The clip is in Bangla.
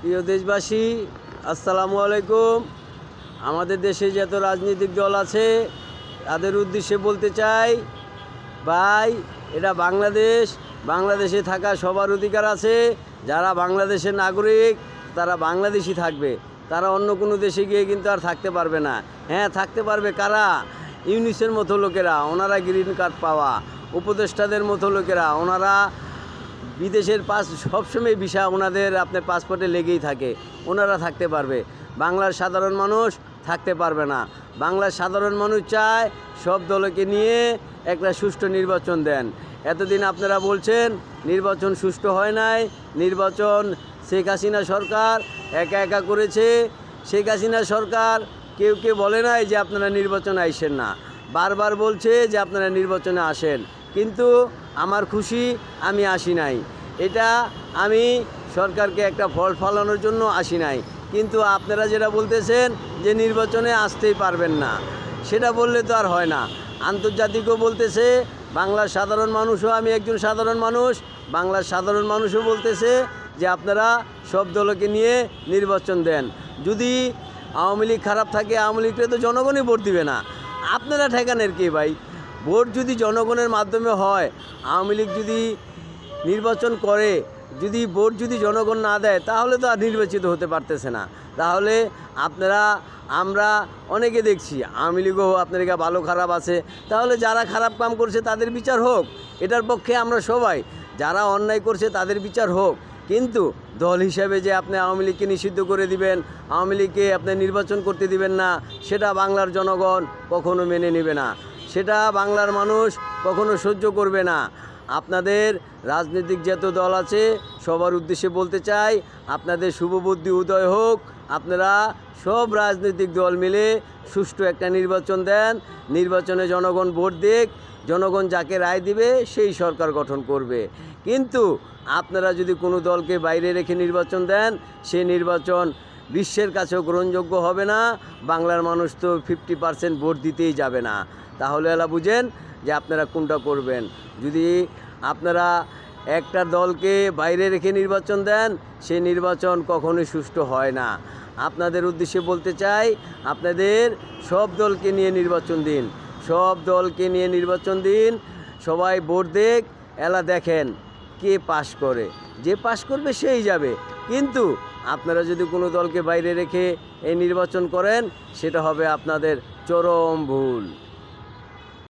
প্রিয় দেশবাসী, আসসালামু আলাইকুম। আমাদের দেশে যত রাজনৈতিক দল আছে তাদের উদ্দেশ্যে বলতে চাই, ভাই, এটা বাংলাদেশ। বাংলাদেশে থাকা সবার অধিকার আছে। যারা বাংলাদেশের নাগরিক তারা বাংলাদেশি থাকবে, তারা অন্য কোনো দেশে গিয়ে কিন্তু আর থাকতে পারবে না। হ্যাঁ, থাকতে পারবে কারা? ইউনিসের মতো লোকেরা, ওনারা গ্রিন কার্ড পাওয়া, উপদেষ্টাদের মতো লোকেরা, ওনারা বিদেশের সবসময় ভিসা ওনাদের আপনার পাসপোর্টে লেগেই থাকে, ওনারা থাকতে পারবে। বাংলার সাধারণ মানুষ থাকতে পারবে না। বাংলার সাধারণ মানুষ চায় সব দলকে নিয়ে একটা সুষ্ঠু নির্বাচন দেন। এতদিন আপনারা বলছেন নির্বাচন সুষ্ঠু হয় নাই, নির্বাচন শেখ হাসিনা সরকার একা একা করেছে। শেখ হাসিনা সরকার কেউ বলে নাই যে আপনারা নির্বাচনে আসেন না, বারবার বলছে যে আপনারা নির্বাচনে আসেন, কিন্তু আমার খুশি আমি আসি নাই। এটা আমি সরকারকে একটা ফল ফলানোর জন্য আসি নাই। কিন্তু আপনারা যেটা বলতেছেন যে নির্বাচনে আসতেই পারবেন না, সেটা বললে তো আর হয় না। আন্তর্জাতিকও বলতেছে, বাংলার সাধারণ মানুষও, আমি একজন সাধারণ মানুষ, বাংলার সাধারণ মানুষও বলতেছে যে আপনারা সব দলকে নিয়ে নির্বাচন দেন। যদি আওয়ামী লীগ খারাপ থাকে, আওয়ামী লীগকে তো জনগণই ভোট দিবে না। আপনারা ঠেকানের কে ভাই? ভোট যদি জনগণের মাধ্যমে হয়, আওয়ামী লীগ যদি নির্বাচন করে, যদি ভোট যদি জনগণ না দেয়, তাহলে তো আর নির্বাচিত হতে পারতেছে না। তাহলে আমরা অনেকে দেখছি আওয়ামী লীগও আপনাদেরকে ভালো খারাপ আছে, তাহলে যারা খারাপ কাম করছে তাদের বিচার হোক। এটার পক্ষে আমরা সবাই, যারা অন্যায় করছে তাদের বিচার হোক। কিন্তু দল হিসাবে যে আপনি আওয়ামী লীগকে নিষিদ্ধ করে দিবেন, আওয়ামী লীগকে আপনি নির্বাচন করতে দিবেন না, সেটা বাংলার জনগণ কখনো মেনে নেবে না, সেটা বাংলার মানুষ কখনো সহ্য করবে না। আপনাদের রাজনৈতিক যত দল আছে সবার উদ্দেশ্যে বলতে চাই, আপনাদের শুভবুদ্ধি উদয় হোক। আপনারা সব রাজনৈতিক দল মিলে সুষ্ঠু একটা নির্বাচন দেন। নির্বাচনে জনগণ ভোট দিক, জনগণ যাকে রায় দিবে সেই সরকার গঠন করবে। কিন্তু আপনারা যদি কোনো দলকে বাইরে রেখে নির্বাচন দেন, সেই নির্বাচন বিশ্বের কাছেও গ্রহণযোগ্য হবে না। বাংলার মানুষ তো 50% ভোট দিতেই যাবে না। তাহলে এলা বুঝেন যে আপনারা কোনটা করবেন। যদি আপনারা একটা দলকে বাইরে রেখে নির্বাচন দেন, সেই নির্বাচন কখনোই সুষ্ঠু হয় না। আপনাদের উদ্দেশ্যে বলতে চাই, আপনাদের সব দলকে নিয়ে নির্বাচন দিন, সব দলকে নিয়ে নির্বাচন দিন। সবাই ভোট দেখ, এলা দেখেন কে পাশ করে, যে পাশ করবে সেই যাবে। কিন্তু আপনারা যদি কোনো দলকে বাইরে রেখে এই নির্বাচন করেন, সেটা হবে আপনাদের চরম ভুল।